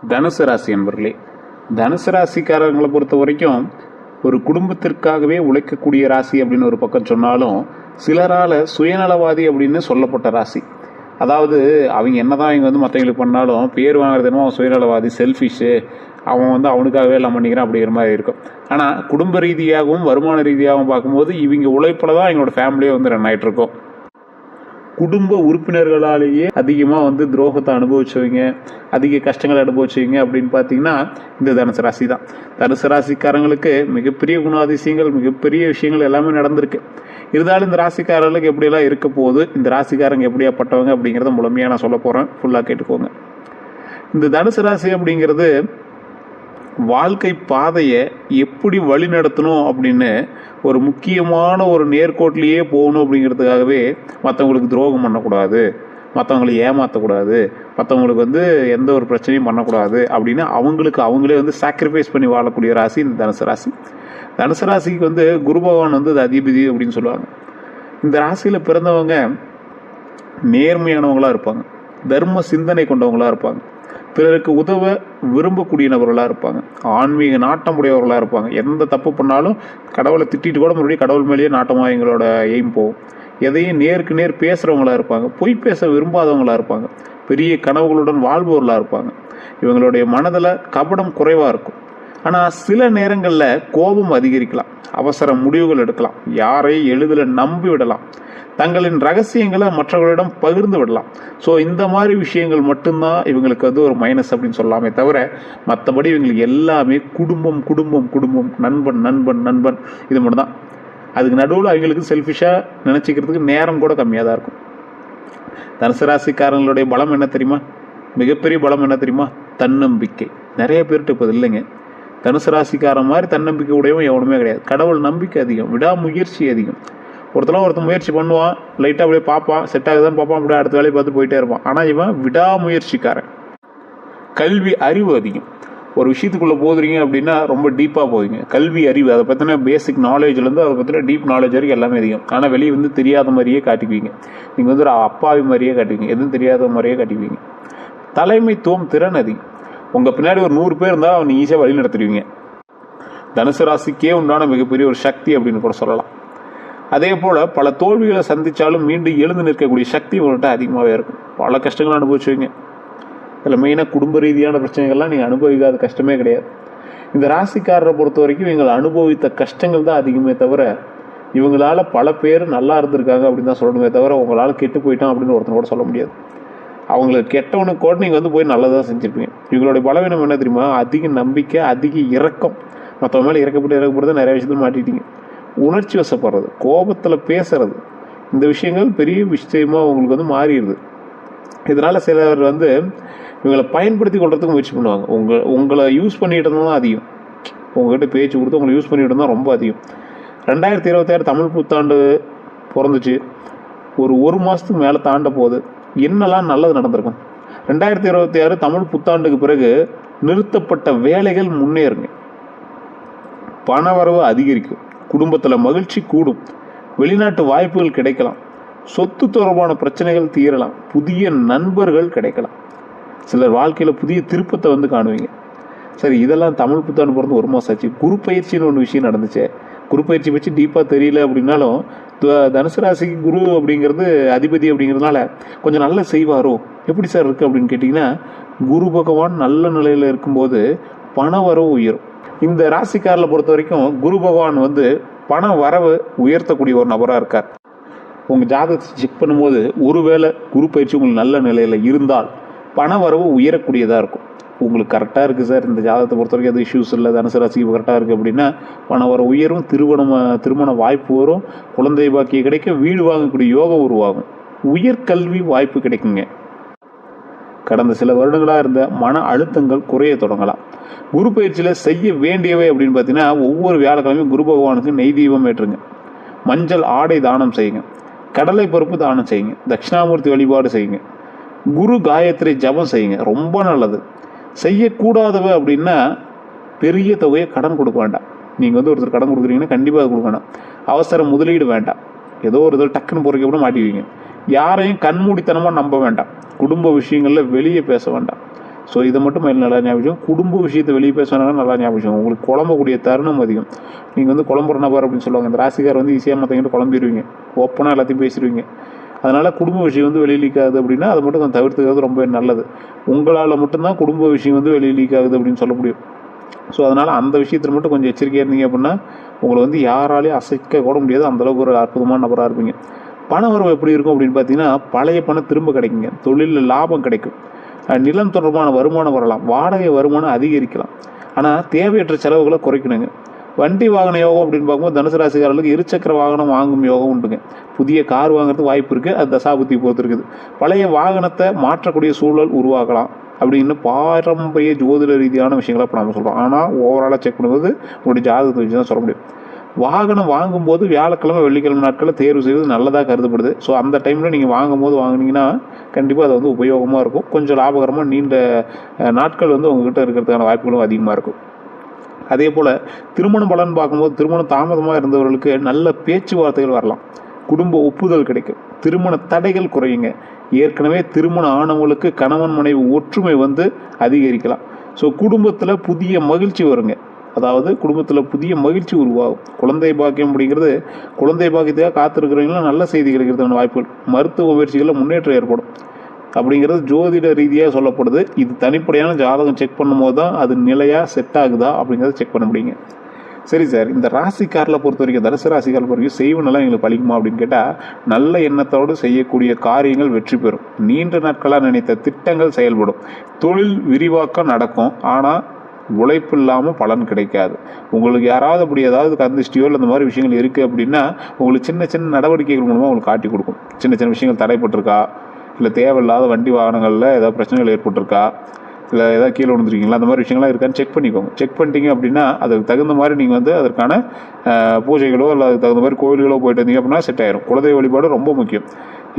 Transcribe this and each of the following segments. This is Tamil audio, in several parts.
தனுசு ராசி என்பர்களே, தனுசு ராசிக்காரர்களை பொறுத்த வரைக்கும் ஒரு குடும்பத்திற்காகவே உழைக்கக்கூடிய ராசி அப்படின்னு ஒரு பக்கம் சொன்னாலும், சிலரால் சுயநலவாதி அப்படின்னு சொல்லப்பட்ட ராசி. அதாவது அவங்க என்னதான் இவங்க மற்றவங்களுக்கு பண்ணாலும் பேர் வாங்குறது என்னமோ அவன் சுயநலவாதி, செல்ஃபிஷு, அவன் அவனுக்காகவே எல்லாம் பண்ணிக்கிறான் அப்படிங்கிற மாதிரி இருக்கும். ஆனால் குடும்ப ரீதியாகவும் வருமான ரீதியாகவும் பார்க்கும்போது இவங்க உழைப்பில் தான் எங்களோட ஃபேமிலியே ரன் ஆகிட்டு இருக்கும். குடும்ப உறுப்பினர்களாலேயே அதிகமாக துரோகத்தை அனுபவிச்சவங்க, அதிக கஷ்டங்களை அனுபவிச்சவங்க அப்படின்னு பார்த்தீங்கன்னா இந்த தனுசு ராசி தான். தனுசு ராசிக்காரங்களுக்கு மிகப்பெரிய குணாதிசயங்கள், மிகப்பெரிய விஷயங்கள் எல்லாமே நடந்திருக்கு. இருந்தாலும் இந்த ராசிக்காரர்களுக்கு எப்படியெல்லாம் இருக்க போகுது, இந்த ராசிக்காரங்க எப்படியாப்பட்டவங்க அப்படிங்கிறத முழுமையாக நான் சொல்ல போகிறேன். ஃபுல்லாக கேட்டுக்கோங்க. இந்த தனுசு ராசி அப்படிங்கிறது வாழ்க்கை பாதையை எப்படி வழி நடத்தணும் அப்படின்னு ஒரு முக்கியமான ஒரு நேர்கோட்டிலேயே போகணும் அப்படிங்கிறதுக்காகவே மற்றவங்களுக்கு துரோகம் பண்ணக்கூடாது, மற்றவங்களை ஏமாற்றக்கூடாது, மற்றவங்களுக்கு எந்த ஒரு பிரச்சனையும் பண்ணக்கூடாது அப்படின்னு அவங்களே சாக்ரிஃபைஸ் பண்ணி வாழக்கூடிய ராசி இந்த தனுசு ராசி. தனுசு ராசிக்கு குரு பகவான் அது அதிபதி அப்படின்னு சொல்லுவாங்க. இந்த ராசியில் பிறந்தவங்க நேர்மையானவங்களாக இருப்பாங்க, தர்ம சிந்தனை கொண்டவங்களாக இருப்பாங்க, பிறருக்கு உதவ விரும்பக்கூடிய நபர்களாக இருப்பாங்க, ஆன்மீக நாட்டம் உடையவர்களாக இருப்பாங்க. எந்த தப்பு பண்ணாலும் கடவுளை திட்டிட்டு கூட மறுபடியும் கடவுள் மேலேயே நாட்டமாக எங்களோட எய்ம் போகும். எதையும் நேருக்கு நேர் பேசுகிறவங்களாக இருப்பாங்க, பொய் பேச விரும்பாதவங்களாக இருப்பாங்க, பெரிய கனவுகளுடன் வாழ்பவர்களாக இருப்பாங்க. இவங்களுடைய மனதில் கபடம் குறைவாக இருக்கும். ஆனால் சில நேரங்களில் கோபம் அதிகரிக்கலாம், அவசர முடிவுகள் எடுக்கலாம், யாரை எளிதில் நம்பி விடலாம், தங்களின் ரகசியங்களை மற்றவர்களிடம் பகிர்ந்து விடலாம். ஸோ இந்த மாதிரி விஷயங்கள் மட்டும்தான் இவங்களுக்கு ஒரு மைனஸ் அப்படின்னு சொல்லலாமே தவிர, மற்றபடி இவங்களுக்கு எல்லாமே குடும்பம் குடும்பம் குடும்பம், நண்பன் நண்பன் நண்பன், இது மட்டும் தான். அதுக்கு நடுவில் அவங்களுக்கு செல்ஃபிஷாக நினச்சிக்கிறதுக்கு நேரம் கூட கம்மியாக தான் இருக்கும். தனுசு ராசிக்காரங்களுடைய பலம் என்ன தெரியுமா? மிகப்பெரிய பலம் என்ன தெரியுமா? தன்னம்பிக்கை. நிறைய பேர்கிட்ட இப்போ இல்லைங்க. தனுசு ராசிக்காரன் மாதிரி தன்னம்பிக்கை உடையவன் எவனுமே கிடையாது. கடவுள் நம்பிக்கை அதிகம், விடாமுயற்சி அதிகம். ஒருத்தன் முயற்சி பண்ணுவான், லைட்டாக அப்படியே பார்ப்பான், செட் ஆகுதான்னு பார்ப்பான், அப்படியே அடுத்த வேலையை பார்த்து போயிட்டே இருப்பான். ஆனால் இவன் விடாமுயற்சிக்காரன். கல்வி அறிவு அதிகம். ஒரு விஷயத்துக்குள்ளே போதுறீங்க அப்படின்னா ரொம்ப டீப்பாக போவீங்க. கல்வி அறிவு, அதை பற்றின பேசிக் நாலேஜ்லேருந்து அதை பற்றின டீப் நாலேஜ் வரைக்கும் எல்லாமே அதிகம். ஆனால் வெளியே தெரியாத மாதிரியே காட்டிக்குவீங்க. நீங்கள் ஒரு அப்பாவி மாதிரியே காட்டுவீங்க, எதுவும் தெரியாத மாதிரியே காட்டிக்குவீங்க. தலைமைத்துவம் திறன் அதிகம். உங்கள் பின்னாடி ஒரு 100 பேர் இருந்தால் அவனை ஈஸியாக வழி நடத்துடுவீங்க. தனுசு ராசிக்கே உண்டான மிகப்பெரிய ஒரு சக்தி அப்படின்னு கூட சொல்லலாம். அதே போல் பல தோல்விகளை சந்தித்தாலும் மீண்டும் எழுந்து நிற்கக்கூடிய சக்தி உங்கள்கிட்ட அதிகமாகவே இருக்கும். பல கஷ்டங்களை அனுபவிச்சுவீங்க. இதில் மெயினாக குடும்ப ரீதியான பிரச்சனைகள்லாம் நீங்கள் அனுபவிக்காத கஷ்டமே கிடையாது. இந்த ராசிக்காரரை பொறுத்த வரைக்கும் இவங்களை அனுபவித்த கஷ்டங்கள் தான் அதிகமே தவிர, இவங்களால் பல பேர் நல்லா இருந்திருக்காங்க அப்படின்னு தான் சொல்லணுமே தவிர, உங்களால் கெட்டு போயிட்டான் அப்படின்னு ஒருத்தனை கூட சொல்ல முடியாது. அவங்களுக்கு கெட்டவனுக்கு கூட நீங்கள் போய் நல்லதாக செஞ்சுருப்பீங்க. இவங்களுடைய பலவீனம் என்ன தெரியுமா? அதிக நம்பிக்கை, அதிக இரக்கம். மற்றவங்க மேலே இறக்கப்பட்டு நிறைய விஷயத்தில் மாட்டிட்டீங்க. உணர்ச்சி வசப்படுறது, கோபத்தில் பேசுறது, இந்த விஷயங்கள் பெரிய விஷயமா உங்களுக்கு மாறிடுது. இதனால் சிலர் இவங்களை பயன்படுத்தி கொள்றதுக்கு முயற்சி பண்ணுவாங்க. உங்களை யூஸ் பண்ணிட்டு தான் அதிகம். உங்கள்கிட்ட பேச்சு கொடுத்து உங்களை யூஸ் பண்ணிட்டு தான் ரொம்ப அதிகம். 2026 தமிழ் புத்தாண்டு பிறந்துச்சு. ஒரு மாதத்துக்கு மேலே தாண்ட போகுது. என்னெல்லாம் நல்லது நடந்திருக்கும்? 2026 தமிழ் புத்தாண்டுக்கு பிறகு நிறுத்தப்பட்ட வேலைகள் முன்னேறுங்க, பண வரவு அதிகரிக்கும், குடும்பத்தில் மகிழ்ச்சி கூடும், வெளிநாட்டு வாய்ப்புகள் கிடைக்கலாம், சொத்து தொடர்பான பிரச்சனைகள் தீரலாம், புதிய நண்பர்கள் கிடைக்கலாம், சிலர் வாழ்க்கையில் புதிய திருப்பத்தை காணுவீங்க. சரி, இதெல்லாம் தமிழ் புத்தாண்டு பிறந்து 1 மாதம் ஆச்சு. குரு பயிற்சின்னு ஒன்று விஷயம் நடந்துச்சு. குரு பயிற்சி பற்றி டீப்பாக தெரியல அப்படின்னாலும், தனுசு ராசிக்கு குரு அப்படிங்கிறது அதிபதி அப்படிங்கிறதுனால கொஞ்சம் நல்லா செய்வாரோ, எப்படி சார் இருக்குது அப்படின்னு கேட்டிங்கன்னா, குரு பகவான் நல்ல நிலையில் இருக்கும்போது பண வரவு உயரும். இந்த ராசிக்காரில் பொறுத்த வரைக்கும் குரு பகவான் பண வரவு உயர்த்தக்கூடிய ஒரு நபராக இருக்கார். உங்கள் ஜாதகத்தை செக் பண்ணும்போது ஒருவேளை குரு பயிற்சி உங்களுக்கு நல்ல நிலையில் இருந்தால் பண வரவு உயரக்கூடியதாக இருக்கும். உங்களுக்கு கரெக்டாக இருக்குது சார், இந்த ஜாதகத்தை பொறுத்த வரைக்கும் அது இஷ்யூஸ் இல்லை, தனுசு ராசிக்கு கரெக்டாக இருக்குது அப்படின்னா பண வரவு உயரும், திருமண வாய்ப்பு வரும், குழந்தை பாக்கியம் கிடைக்கும், வீடு வாங்கக்கூடிய யோகம் உருவாகும், உயர்கல்வி வாய்ப்பு கிடைக்குங்க. கடந்த சில வருடங்களாக இருந்த மன அழுத்தங்கள் குறைய தொடங்கலாம். குரு பயிற்சியில் செய்ய வேண்டியவை அப்படின்னு பார்த்தீங்கன்னா, ஒவ்வொரு வியாழக்கிழமையும் குரு பகவானுக்கு நெய் தீபம் ஏற்றுங்க, மஞ்சள் ஆடை தானம் செய்யுங்க, கடலை பருப்பு தானம் செய்யுங்க, தட்சிணாமூர்த்தி வழிபாடு செய்யுங்க, குரு காயத்ரி ஜபம் செய்யுங்க. ரொம்ப நல்லது. செய்யக்கூடாதவை அப்படின்னா பெரிய தொகையை கடன் கொடுக்க வேண்டாம். நீங்கள் ஒருத்தர் கடன் கொடுக்குறீங்கன்னா கண்டிப்பாக அது கொடுக்க வேண்டாம். அவசர முதலீடு வேண்டாம். ஏதோ ஒரு இதில் டக்குன்னு போகிறதுக்கு கூட மாட்டிக்குவீங்க. யாரையும் கண்மூடித்தனமாக நம்ப வேண்டாம். குடும்ப விஷயங்களில் வெளியே பேச வேண்டாம். ஸோ இதை மட்டும் நல்லா ஞாபகம். குடும்ப விஷயத்தை வெளியே பேசினாலும் நல்லா ஞாபகம். உங்களுக்கு குழம்பக்கூடிய தருணம் அதிகம். நீங்கள் வந்து குழம்புற நபர் அப்படின்னு சொல்லுவாங்க. இந்த ராசிக்கார் வந்து ஈஸியாக மற்றவங்கிட்ட குழம்பிடுவீங்க, ஓப்பனாக எல்லாத்தையும் பேசிடுவீங்க. அதனால் குடும்ப விஷயம் வந்து வெளியே லீக் ஆகுது அப்படின்னா அதை மட்டும் கொஞ்சம் தவிர்த்துக்கிறது ரொம்ப நல்லது. உங்களால் மட்டும்தான் குடும்ப விஷயம் வந்து வெளியே லீக் ஆகுது அப்படின்னு சொல்ல முடியும். ஸோ அதனால் அந்த விஷயத்தில் மட்டும் கொஞ்சம் எச்சரிக்கையாக இருந்தீங்க அப்படின்னா உங்களை வந்து யாராலையும் அசைக்க கூட முடியாது. அந்தளவுக்கு ஒரு அற்புதமான நபராக இருப்பீங்க. பண வரவு எப்படி இருக்கும் அப்படின்னு பார்த்தீங்கன்னா, பழைய பணம் திரும்ப கிடைக்குங்க. தொழிலில் லாபம் கிடைக்கும். நிலம் தொடர்பான வருமானம் வரலாம். வாடகை வருமானம் அதிகரிக்கலாம். ஆனால் தேவையற்ற செலவுகளை குறைக்கணுங்க. வண்டி வாகன யோகம் அப்படின்னு பார்க்கும்போது தனுசு ராசிக்காரர்களுக்கு இருசக்கர வாகனம் வாங்கும் யோகம் உண்டுங்க. புதிய கார் வாங்குறதுக்கு வாய்ப்பு இருக்குது. அது தசாபுத்தி பொறுத்து இருக்குது. பழைய வாகனத்தை மாற்றக்கூடிய சூழல் உருவாக்கலாம் அப்படின்னு பாரம்பரிய ஜோதிட ரீதியான விஷயங்களை இப்போ நம்ம சொல்கிறோம். ஆனால் ஓவராலாக செக் பண்ணும்போது உங்களுடைய ஜாதகத்தை வச்சு தான் சொல்ல முடியும். வாகனம் வாங்கும்போது வியாழக்கிழமை வெள்ளிக்கிழமை நாட்களில் தேர்வு செய்வது நல்லதாக கருதப்படுது. ஸோ அந்த டைமில் நீங்கள் வாங்கும்போது வாங்கினீங்கன்னா கண்டிப்பாக அது வந்து உபயோகமாக இருக்கும். கொஞ்சம் லாபகரமாக நீண்ட நாட்கள் வந்து உங்ககிட்ட இருக்கிறதுக்கான வாய்ப்புகளும் அதிகமாக இருக்கும். அதே போல் திருமண பலன் பார்க்கும்போது திருமணம் தாமதமாக இருந்தவர்களுக்கு நல்ல பேச்சுவார்த்தைகள் வரலாம். குடும்ப ஒப்புதல் கிடைக்கும். திருமண தடைகள் குறையுங்க. ஏற்கனவே திருமணம் ஆனவங்களுக்கு கணவன் மனைவி ஒற்றுமை வந்து அதிகரிக்கலாம். ஸோ குடும்பத்தில் புதிய மகிழ்ச்சி வருங்க. அதாவது குடும்பத்தில் புதிய மகிழ்ச்சி உருவாகும். குழந்தை பாக்கியம் அப்படிங்கிறது, குழந்தை பாக்கியத்துக்காக காத்திருக்கிறவங்களும் நல்ல செய்தி கிடைக்கிறதுக்கான வாய்ப்புகள், மருத்துவ முயற்சிகளில் முன்னேற்றம் ஏற்படும் அப்படிங்கிறது ஜோதிட ரீதியாக சொல்லப்படுது. இது தனிப்படையான ஜாதகம் செக் பண்ணும்போது தான் அது நிலையாக செட் ஆகுதா அப்படிங்கிறத செக் பண்ண முடியுங்க. சரி சார், இந்த ராசிக்காரில் பொறுத்த வரைக்கும், தனுசு ராசிக்காரில் பொறுத்த வரைக்கும் செய்வனெல்லாம் எங்களுக்கு பழிக்குமா அப்படின்னு கேட்டால், நல்ல எண்ணத்தோடு செய்யக்கூடிய காரியங்கள் வெற்றி பெறும். நீண்ட நாட்களாக நினைத்த திட்டங்கள் செயல்படும். தொழில் விரிவாக்கம் நடக்கும். ஆனால் உழைப்பு இல்லாமல் பலன் கிடைக்காது. உங்களுக்கு யாராவது அப்படி ஏதாவது கந்திஷ்டியோ இல்லை இந்த மாதிரி விஷயங்கள் இருக்குது அப்படின்னா உங்களுக்கு சின்ன சின்ன நடவடிக்கைகள் மூலமாக உங்களுக்கு காட்டி கொடுக்கும். சின்ன சின்ன விஷயங்கள் தடைப்பட்டிருக்கா, இல்லை தேவையில்லாத வண்டி வாகனங்களில் ஏதாவது பிரச்சனைகள் ஏற்பட்டிருக்கா, இல்லை ஏதாவது கீழே விழுந்துருக்கீங்களா, அந்த மாதிரி விஷயங்கள்லாம் இருக்கான்னு செக் பண்ணிக்கோங்க. செக் பண்ணிட்டீங்க அப்படின்னா அதுக்கு தகுந்த மாதிரி நீங்கள் வந்து அதற்கான பூஜைகளோ இல்லை அதுக்கு தகுந்த மாதிரி கோயில்களோ போயிட்டு வந்தீங்க அப்படின்னா செட் ஆயிரும். குலதெய்வ வழிபாடு ரொம்ப முக்கியம்.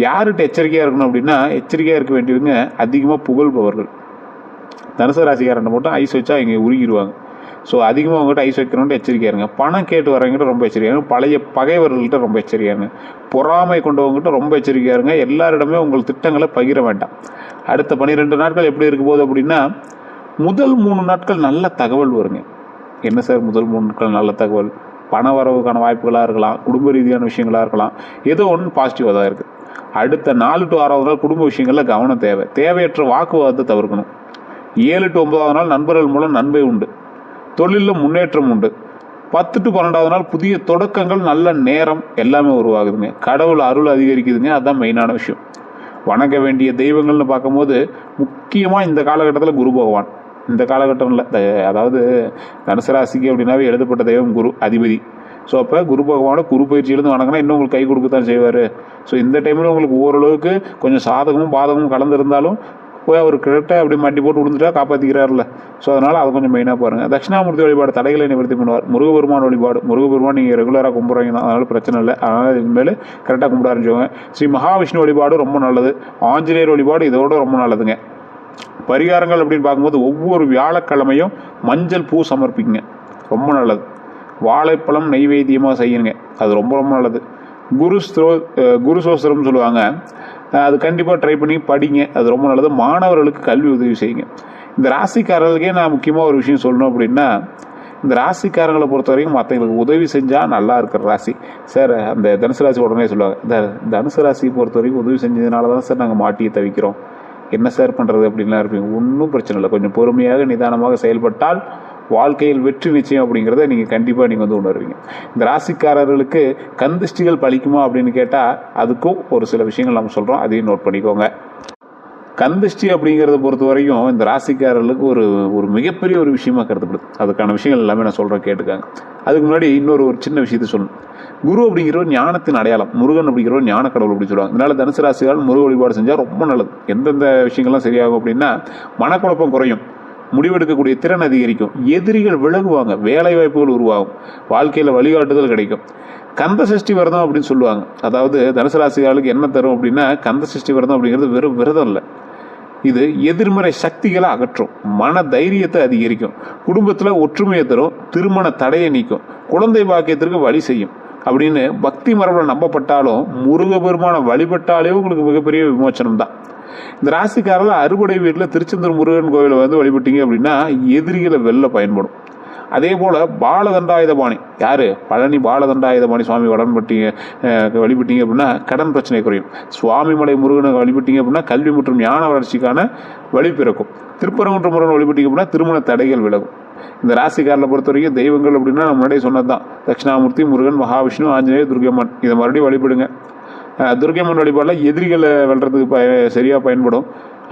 யார்கிட்ட எச்சரிக்கையாக இருக்கணும் அப்படின்னா, எச்சரிக்கையாக இருக்க வேண்டியவங்க அதிகமாக புகழ்பவர்கள். தனுசு ராசிக்காரன் மட்டும் ஐஸ் வச்சா இங்கே உருகிடுவாங்க. ஸோ அதிகமாக அவங்ககிட்ட ஐஸ் வைக்கணும்னு எச்சரிக்கையாக இருங்க. பணம் கேட்டு வரவங்ககிட்ட ரொம்ப எச்சரிக்கையாக இருங்க. பழைய பகைவர்கள்கிட்ட ரொம்ப எச்சரிக்கையாக இருங்க. பொறாமை கொண்டவங்ககிட்ட ரொம்ப எச்சரிக்கையாக இருங்க. எல்லாரிடமே உங்கள் திட்டங்களை பகிர வேண்டாம். அடுத்த 12 நாட்கள் எப்படி இருக்க போகுது அப்படின்னா, முதல் 3 நாட்கள் நல்ல தகவல் வருங்க. என்ன சார் முதல் 3 நாட்கள் நல்ல தகவல்? பண வரவுக்கான வாய்ப்புகளாக இருக்கலாம், குடும்ப ரீதியான விஷயங்களாக இருக்கலாம். ஏதோ ஒன்று பாசிட்டிவாக தான் இருக்குது. அடுத்த 4 to 6வது நாள் குடும்ப விஷயங்களில் கவனம் தேவை. தேவையற்ற வாக்குவாதத்தை தவிர்க்கணும். 7 to 9வது நாள் நண்பர்கள் மூலம் நன்மை உண்டு. தொழிலில் முன்னேற்றம் உண்டு. 10 to 12வது நாள் புதிய தொடக்கங்கள், நல்ல நேரம் எல்லாமே உருவாகுதுங்க. கடவுள் அருள் அதிகரிக்குதுங்க. அதுதான் மெயினான விஷயம். வணங்க வேண்டிய தெய்வங்கள்னு பார்க்கும்போது முக்கியமாக இந்த காலகட்டத்தில் குரு பகவான். இந்த காலகட்டத்தில் அதாவது தனுசு ராசிக்கு அப்படின்னாவே எழுதப்பட்ட தெய்வம் குரு அதிபதி. ஸோ அப்போ குரு பகவானோட குரு பயிற்சியிலேருந்து வணங்கினா இன்னும் உங்களுக்கு கை கொடுக்கத்தான் செய்வார். ஸோ இந்த டைமில் உங்களுக்கு ஓரளவுக்கு கொஞ்சம் சாதகமும் பாதகமும் கலந்துருந்தாலும் போய் அவர் கிட்ட அப்படி மண்டி போட்டு விழுந்துட்டா காப்பாற்றிக்கிறார்ல. ஸோ அதனால் அதை கொஞ்சம் மெயினாக பாருங்கள். தட்சிணாமூர்த்தி வழிபாடு தடைகளை நிவர்த்தி பண்ணுவார். முருகபெருமான் வழிபாடு, முருகபெருமான் நீங்கள் ரெகுலராக கும்பிட்றீங்க தான், அதனால் பிரச்சனை இல்லை. அதனால் இனிமேல் கரெக்டாக கும்பிட ஆரம்பிச்சவங்க. ஸ்ரீ மகாவிஷ்ணு வழிபாடு ரொம்ப நல்லது. ஆஞ்சநேயர் வழிபாடு இதோட ரொம்ப நல்லதுங்க. பரிகாரங்கள் அப்படின்னு பார்க்கும்போது ஒவ்வொரு வியாழக்கிழமையும் மஞ்சள் பூ சமர்ப்பிங்க, ரொம்ப நல்லது. வாழைப்பழம் நெய்வேத்தியமாக செய்யுங்க, அது ரொம்ப ரொம்ப நல்லது. குரு சோஸ்திரம்னு சொல்லுவாங்க, அது கண்டிப்பாக ட்ரை பண்ணி படிங்க, அது ரொம்ப நல்லது. மாணவர்களுக்கு கல்வி உதவி செய்யுங்க. இந்த ராசிக்காரர்களுக்கே நான் முக்கியமாக ஒரு விஷயம் சொல்லணும் அப்படின்னா, இந்த ராசிக்காரங்களை பொறுத்த வரைக்கும் மற்றவங்களுக்கு உதவி செஞ்சால் நல்லா இருக்கிற ராசி சார். அந்த தனுசு ராசி உடனே சொல்லுவாங்க, இந்த தனுசு ராசியை பொறுத்த வரைக்கும் உதவி செஞ்சதுனால தான் சார் நாங்கள் மாட்டியை தவிக்கிறோம், என்ன சார் பண்ணுறது அப்படின்லாம் இருப்பீங்க. ஒன்றும் பிரச்சனை இல்லை. கொஞ்சம் பொறுமையாக நிதானமாக செயல்பட்டால் வாழ்க்கையில் வெற்றி நிச்சயம் அப்படிங்கிறத நீங்கள் கண்டிப்பாக நீங்கள் வந்து உணர்வீங்க. இந்த ராசிக்காரர்களுக்கு கந்திஷ்டிகள் பழிக்குமா அப்படின்னு கேட்டால் அதுக்கும் ஒரு சில விஷயங்கள் நம்ம சொல்கிறோம், அதையும் நோட் பண்ணிக்கோங்க. கந்திஷ்டி அப்படிங்கிறத பொறுத்த வரைக்கும் இந்த ராசிக்காரர்களுக்கு ஒரு மிகப்பெரிய ஒரு விஷயமா கருதப்படுது. அதுக்கான விஷயங்கள் எல்லாமே நான் சொல்கிறேன், கேட்டுக்காங்க. அதுக்கு முன்னாடி இன்னொரு சின்ன விஷயத்தை சொல்லணும். குரு அப்படிங்கிறவர் ஞானத்தின் அடையாளம், முருகன் அப்படிங்கிறவர் ஞான கடவுள் அப்படின்னு சொல்லுவாங்க. அதனால தனுசு ராசியால் முருக வழிபாடு செஞ்சால் ரொம்ப நல்லது. எந்தெந்த விஷயங்கள்லாம் சரியாகும் அப்படின்னா, மனக்குழப்பம் குறையும், முடிவெடுக்கக்கூடிய திறன் அதிகரிக்கும், எதிரிகள் விலகுவாங்க, வேலை வாய்ப்புகள் உருவாகும், வாழ்க்கையில் வழிகாட்டுதல் கிடைக்கும். கந்த சஷ்டி விரதம் அப்படின்னு சொல்லுவாங்க. அதாவது தனுசு ராசிகளுக்கு என்ன தரும் அப்படின்னா, கந்த சஷ்டி விரதம் அப்படிங்கிறது வெறும் விரதம் இல்லை, இது எதிர்மறை சக்திகளை அகற்றும், மன தைரியத்தை அதிகரிக்கும், குடும்பத்தில் ஒற்றுமையை தரும், திருமண தடையை நீக்கும், குழந்தை பாக்கியத்திற்கு வழி செய்யும். அப்படின்னு பக்தி மரபில் நம்பப்பட்டாலும் முருகபெருமானை வழிபட்டாலே உங்களுக்கு மிகப்பெரிய விமோச்சனம் தான். இந்த ராசிக்காரர்கள் அறுபடை வீட்டில் திருச்செந்தூர் முருகன் கோவிலை வந்து வழிபட்டீங்க அப்படின்னா எதிரிகளை வெல்ல பயன்படும். அதே போல் பாலதண்டாயுதபாணி யார், பழனி பாலதண்டாயுதபாணி சுவாமி வழிபட்டீங்க அப்படின்னா கடன் பிரச்சனை குறையும். சுவாமிமலை முருகனை வழிபட்டீங்க அப்படின்னா கல்வி மற்றும் ஞான வளர்ச்சிக்கான வழி பிறக்கும். திருப்பரங்குன்ற முருகன் வழிபட்டீங்க அப்படின்னா திருமண தடைகள் விலகும். இந்த ராசிக்காரில் பொறுத்த வரைக்கும் தெய்வங்கள் அப்படின்னா நம்ம முன்னாடியே சொன்னது தான். தட்சிணாமூர்த்தி, முருகன், மகாவிஷ்ணு, ஆஞ்சநேயர், துர்கம்மன். இதை மறுபடியும் வழிபடுங்க. துர்கம்மன் வழிபாடில் எதிரிகளை வெல்றதுக்கு சரியாக பயன்படும்.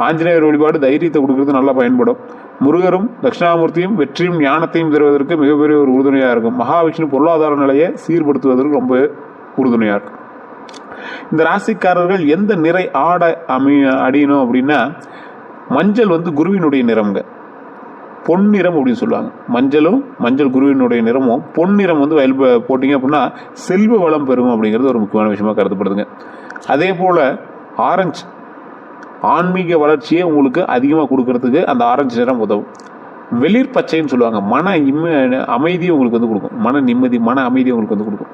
ஆஞ்சநேயர் வழிபாடு தைரியத்தை கொடுக்கறது நல்லா பயன்படும். முருகரும் தட்சிணாமூர்த்தியும் வெற்றியும் ஞானத்தையும் தருவதற்கு மிகப்பெரிய ஒரு உறுதுணையாக இருக்கும். மகாவிஷ்ணு பொருளாதார நிலையை சீர்படுத்துவதற்கு ரொம்ப உறுதுணையாக இருக்கும். இந்த ராசிக்காரர்கள் எந்த நிறை ஆடை அடியணும் அப்படின்னா, மஞ்சள் வந்து குருவினுடைய நிறம்ங்க, பொன்னிறம் அப்படின்னு சொல்லுவாங்க. மஞ்சள் குருவினுடைய நிறமும், பொன்னிறம் வந்து வயல் போட்டிங்க அப்படின்னா செல்வ வளம் பெறும் அப்படிங்கிறது ஒரு முக்கியமான விஷயமா கருதப்படுதுங்க. அதே போல் ஆரஞ்சு ஆன்மீக வளர்ச்சியை உங்களுக்கு அதிகமாக கொடுக்கறதுக்கு அந்த ஆரஞ்சு நிறம் உதவும். வெளிர் பச்சைன்னு சொல்லுவாங்க, அமைதியை உங்களுக்கு வந்து கொடுக்கும். மன நிம்மதி, மன அமைதியை உங்களுக்கு வந்து கொடுக்கும்.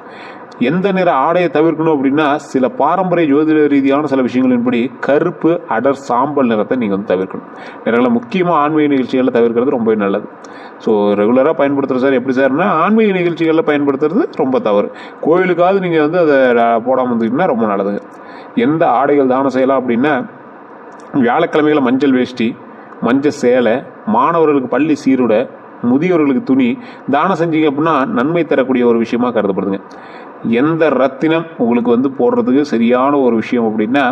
எந்த நிற ஆடையை தவிர்க்கணும் அப்படின்னா, சில பாரம்பரிய ஜோதிட ரீதியான சில விஷயங்களின்படி கருப்பு, அடர், சாம்பல் நிறத்தை நீங்கள் வந்து தவிர்க்கணும். நிறங்களை முக்கியமாக ஆன்மீக நிகழ்ச்சிகளில் தவிர்க்கிறது ரொம்ப நல்லது. ஸோ ரெகுலராக பயன்படுத்துகிற சார் எப்படி சார்னா, ஆன்மீக நிகழ்ச்சிகளில் பயன்படுத்துறது ரொம்ப தவறு. கோயிலுக்காவது நீங்கள் வந்து அதை போடாமல் வந்துக்கிட்டீங்கன்னா ரொம்ப நல்லதுங்க. எந்த ஆடைகள் தானம் செய்யலாம் அப்படின்னா, வியாழக்கிழமைகளை மஞ்சள் வேஷ்டி, மஞ்சள் சேலை, மாணவர்களுக்கு பள்ளி சீருடை, முதியோர்களுக்கு துணி தானம் செஞ்சீங்க அப்படின்னா நன்மை தரக்கூடிய ஒரு விஷயமா கருதப்படுதுங்க. எந்த ரத்தினம் உங்களுக்கு வந்து போடுறதுக்கு சரியான ஒரு விஷயம் அப்படின்னா,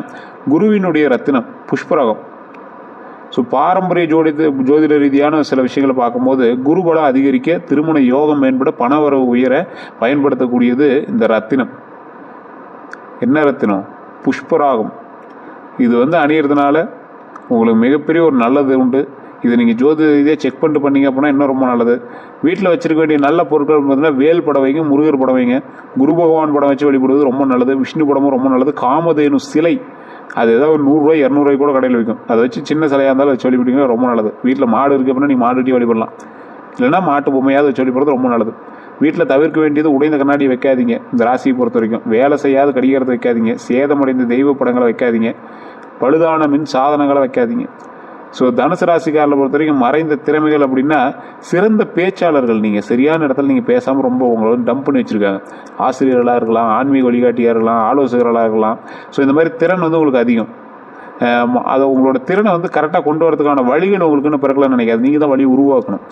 குருவினுடைய ரத்தினம் புஷ்பராகம். ஸோ பாரம்பரிய ஜோதிட ரீதியான சில விஷயங்களை பார்க்கும்போது குருபலம் அதிகரிக்க, திருமண யோகம் மேம்பட, பணவரவு உயர பயன்படுத்தக்கூடியது இந்த ரத்தினம். என்ன ரத்தினம்? புஷ்பராகம். இது வந்து அணியறதுனால உங்களுக்கு மிகப்பெரிய ஒரு நல்லது உண்டு. இது நீங்கள் இதே செக் பண்ணிட்டு பண்ணீங்க அப்படின்னா இன்னும் ரொம்ப நல்லது. வீட்டில் வச்சிருக்க வேண்டிய நல்ல பொருட்கள் பார்த்தீங்கன்னா, வேல் படம் வைங்க, முருகர் படம் வைங்க, குரு பகவான் படம் வச்சு வழிபடுவது ரொம்ப நல்லது. விஷ்ணு படமும் ரொம்ப நல்லது. காமதேனு சிலை, அது ஏதாவது ஒரு 100 ரூபாய் 200 ரூபாய் கூட கடையில் வைக்கும். அதை வச்சு சின்ன சிலையாக இருந்தாலும் வச்சு வழிபட்டீங்கன்னா ரொம்ப நல்லது. வீட்டில் மாடு இருக்குது அப்படின்னா நீங்கள் மாடு வெட்டி வழிபடலாம். இல்லைன்னா மாட்டு பொம்மையாவது வச்சு வழிபடுறது ரொம்ப நல்லது. வீட்டில் தவிர்க்க வேண்டியது உடைந்த கண்ணாடி வைக்காதீங்க. இந்த ராசியை பொறுத்த வரைக்கும் வேலை செய்யாத கடிகாரத்தை வைக்காதீங்க. சேதமடைந்த தெய்வ படங்களை வைக்காதீங்க. பழுதான மின் சாதனங்களை வைக்காதீங்க. ஸோ தனுசு ராசிக்காரில் பொறுத்த வரைக்கும் மறைந்த திறமைகள் அப்படின்னா, சிறந்த பேச்சாளர்கள். நீங்கள் சரியான இடத்துல நீங்கள் பேசாமல் ரொம்ப உங்களை டம்ப் பண்ணி வச்சுருக்காங்க. ஆசிரியர்களாக இருக்கலாம், ஆன்மீக வழிகாட்டியாக இருக்கலாம், ஆலோசகர்களாக இருக்கலாம். ஸோ இந்த மாதிரி திறன் வந்து உங்களுக்கு அதிகம். அதை உங்களோட திறனை வந்து கரெக்டாக கொண்டு வரதுக்கான வழிகள் உங்களுக்குன்னு பிறக்கலாம்னு நினைக்காது. நீங்கள் தான் வழி உருவாக்கணும்.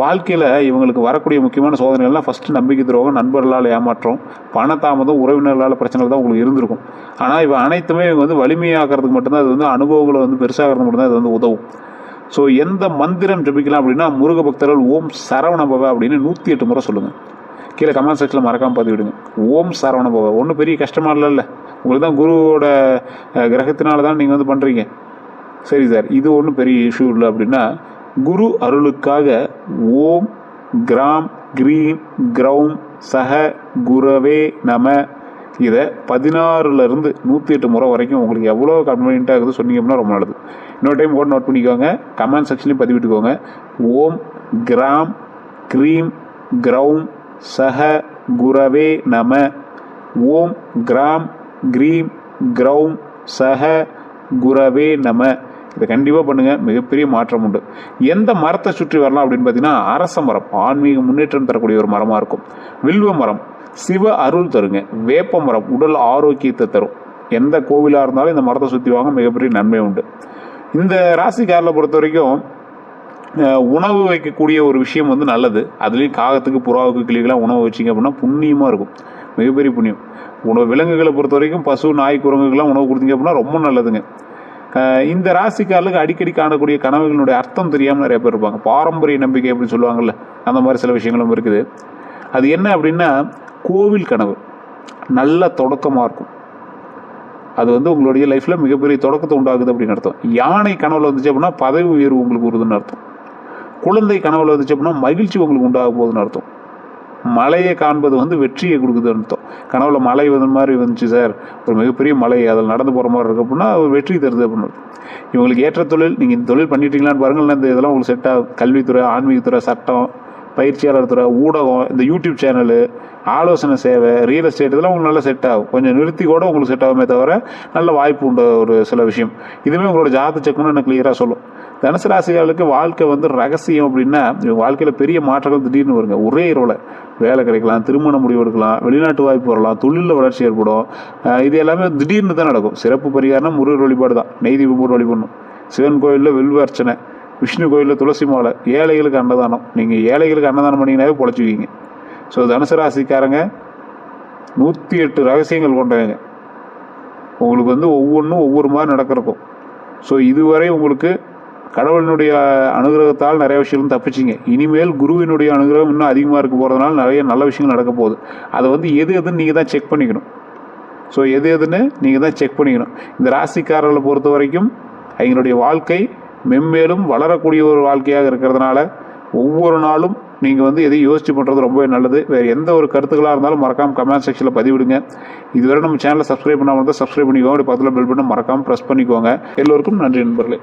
வாழ்க்கையில் இவங்களுக்கு வரக்கூடிய முக்கியமான சோதனைகள்லாம் ஃபஸ்ட்டு நம்பிக்கை துரோகம், நண்பர்களால் ஏமாற்றம், பணத்தாமதம், உறவினர்களால் பிரச்சனைகள் தான் உங்களுக்கு இருந்திருக்கும். ஆனால் இவ அனைத்துமே இவங்க வந்து வலிமையாகிறதுக்கு மட்டும்தான், அது வந்து அனுபவங்களை வந்து பெருசாகிறது மட்டும்தான் இது வந்து உதவும். ஸோ எந்த மந்திரம் ஜபிக்கலாம் அப்படின்னா, முருக பக்தர்கள் ஓம் சரவணபவ அப்படின்னு 108 முறை சொல்லுங்கள். கீழே கமெண்ட் செக்ஷனில் மறக்காமல் பார்த்து விடுங்க. ஓம் சரவணபவ. ஒன்றும் பெரிய கஷ்டமாக இல்லைல்ல, உங்களுக்கு தான் குருவோட கிரகத்தினால தான் நீங்கள் வந்து பண்ணுறீங்க. சரி சார், இது ஒன்றும் பெரிய இஷ்யூ இல்லை அப்படின்னா, குரு அருளுக்காக ஓம் கிராம் கிரீம் கிரௌம் சஹ குரவே நம, இதை 16லேருந்து 108 முறை வரைக்கும் உங்களுக்கு எவ்வளோ கன்வீனியன்ட்டாக இருக்குது சொன்னீங்க அப்படின்னா ரொம்ப நல்லது. இன்னொரு டைம் கூட நோட் பண்ணிக்கோங்க, கமெண்ட் செக்ஷன்லேயும் பதிவிட்டுக்கோங்க. ஓம் கிராம் கிரீம் கிரௌம் சஹ குரவே நம, ஓம் கிராம் கிரீம் கிரௌம் சஹ குரவே நம. இதை கண்டிப்பாக பண்ணுங்கள், மிகப்பெரிய மாற்றம் உண்டு. எந்த மரத்தை சுற்றி வரலாம் அப்படின்னு பார்த்தீங்கன்னா, அரச மரம் ஆன்மீக முன்னேற்றம் தரக்கூடிய ஒரு மரமாக இருக்கும். வில்வ மரம் சிவ அருள் தருங்க. வேப்ப மரம் உடல் ஆரோக்கியத்தை தரும். எந்த கோவிலாக இருந்தாலும் இந்த மரத்தை சுற்றி வாங்க, மிகப்பெரிய நன்மை உண்டு. இந்த ராசிக்காரில் பொறுத்த வரைக்கும் உணவு வைக்கக்கூடிய ஒரு விஷயம் வந்து நல்லது. அதுலேயும் காகத்துக்கு, புறாவுக்கு, கிளிகளாக உணவு வச்சிங்க அப்படின்னா புண்ணியமாக இருக்கும், மிகப்பெரிய புண்ணியம். விலங்குகளை பொறுத்த வரைக்கும் பசு, நாய், குரங்குகள்லாம் உணவு கொடுத்தீங்க அப்படின்னா ரொம்ப நல்லதுங்க. இந்த ராசிக்காரர்களுக்கு அடிக்கடி காணக்கூடிய கனவுகளுடைய அர்த்தம் தெரியாமல் நிறைய பேர் இருப்பாங்க. பாரம்பரிய நம்பிக்கை அப்படின்னு சொல்லுவாங்கள்ல, அந்த மாதிரி சில விஷயங்களும் இருக்குது. அது என்ன அப்படின்னா, கோவில் கனவு நல்ல தொடக்கமாக இருக்கும். அது வந்து உங்களுடைய லைஃப்பில் மிகப்பெரிய தொடக்கத்தை உண்டாகுது அப்படின்னு அர்த்தம். யானை கனவுல வந்துச்சு அப்படின்னா பதவி உயர்வு உங்களுக்கு வருதுன்னு அர்த்தம். குழந்தை கனவுல வந்துச்சு அப்படின்னா மகிழ்ச்சி உங்களுக்கு உண்டாக போகுதுன்னு அர்த்தம். மலையை காண்பது வந்து வெற்றியை கொடுக்குதுன்னு அர்த்தம். கனவுல மலை வந்து மாதிரி வந்துச்சு சார், ஒரு மிகப்பெரிய மலை, அதில் நடந்து போகிற மாதிரி இருக்கு அப்படின்னா வெற்றி தருது அப்படின்னு அர்த்தம். இவங்களுக்கு ஏற்ற தொழில், நீங்கள் இந்த தொழில் பண்ணிட்டீங்களான்னு பாருங்கள். இந்த இதெல்லாம் உங்களுக்கு செட் ஆகும். கல்வித்துறை, ஆன்மீகத்துறை, சட்டம், பயிற்சியாளர் துறை, ஊடகம், இந்த யூடியூப் சேனலு, ஆலோசனை சேவை, ரியல் எஸ்டேட் இதெல்லாம் உங்களுக்கு நல்லா செட் ஆகும். கொஞ்சம் நிறுத்தி கூட உங்களுக்கு செட் ஆகுமே தவிர நல்ல வாய்ப்பு உண்டு ஒரு சில விஷயம். இதுவுமே உங்களோட ஜாதகத்தை செக் பண்ண எனக்கு கிளியராக சொல்லும். தனுசு ராசிகளுக்கு வாழ்க்கை வந்து ரகசியம் அப்படின்னா, வாழ்க்கையில் பெரிய மாற்றங்கள் திடீர்னு வருங்க. ஒரே இரவில் வேலை கிடைக்கலாம், திருமண முடிவு எடுக்கலாம், வெளிநாட்டு வாய்ப்பு வரலாம், தொழிலில் வளர்ச்சி ஏற்படும். இது எல்லாமே திடீர்னு தான் நடக்கும். சிறப்பு பரிகாரம் முருகர் வழிபாடு தான். நெய் தீபம் போட்டு வழிபடணும். சிவன் கோயிலில் வில்வ அர்ச்சனை, விஷ்ணு கோயிலில் துளசி மாலை, ஏழைகளுக்கு அன்னதானம். நீங்கள் ஏழைகளுக்கு அன்னதானம் பண்ணிங்கனாவே பொழைச்சிக்குவீங்க. ஸோ தனுசு ராசிக்காரங்க 108 ரகசியங்கள் கொண்டவங்க. உங்களுக்கு வந்து ஒவ்வொன்றும் ஒவ்வொரு மாதிரி நடக்கிறக்கும். ஸோ இதுவரை உங்களுக்கு கடவுளினுடைய அனுகிரகத்தால் நிறைய விஷயங்கள் தப்பிச்சிங்க. இனிமேல் குருவினுடைய அனுகிரகம் இன்னும் அதிகமாக இருக்க போகிறதுனால நிறைய நல்ல விஷயங்கள் நடக்க போகுது. அதை வந்து எதுன்னு நீங்கள் தான் செக் பண்ணிக்கணும். ஸோ எதுன்னு நீங்கள் தான் செக் பண்ணிக்கணும். இந்த ராசிக்காரர்களை பொறுத்த வரைக்கும் அவங்களுடைய வாழ்க்கை மென்மேலும் வளரக்கூடிய ஒரு வாழ்க்கையாக இருக்கிறதுனால ஒவ்வொரு நாளும் நீங்கள் வந்து எதையும் யோசிச்சு பண்ணுறது ரொம்பவே நல்லது. வேறு எந்த ஒரு கருத்துக்களாக இருந்தாலும் மறக்காமல் கமெண்ட் செக்ஷனில் பதிவிடுங்க. இதுவரை நம்ம சேனலை சப்ஸ்கிரைப் பண்ணாமல் இருந்தால் சப்ஸ்கிரைப் பண்ணிக்கோங்க. பக்கத்தில் பெல் பட்டன் மறக்காமல் ப்ரெஸ் பண்ணிக்கோங்க. எல்லோருக்கும் நன்றி நண்பர்களே.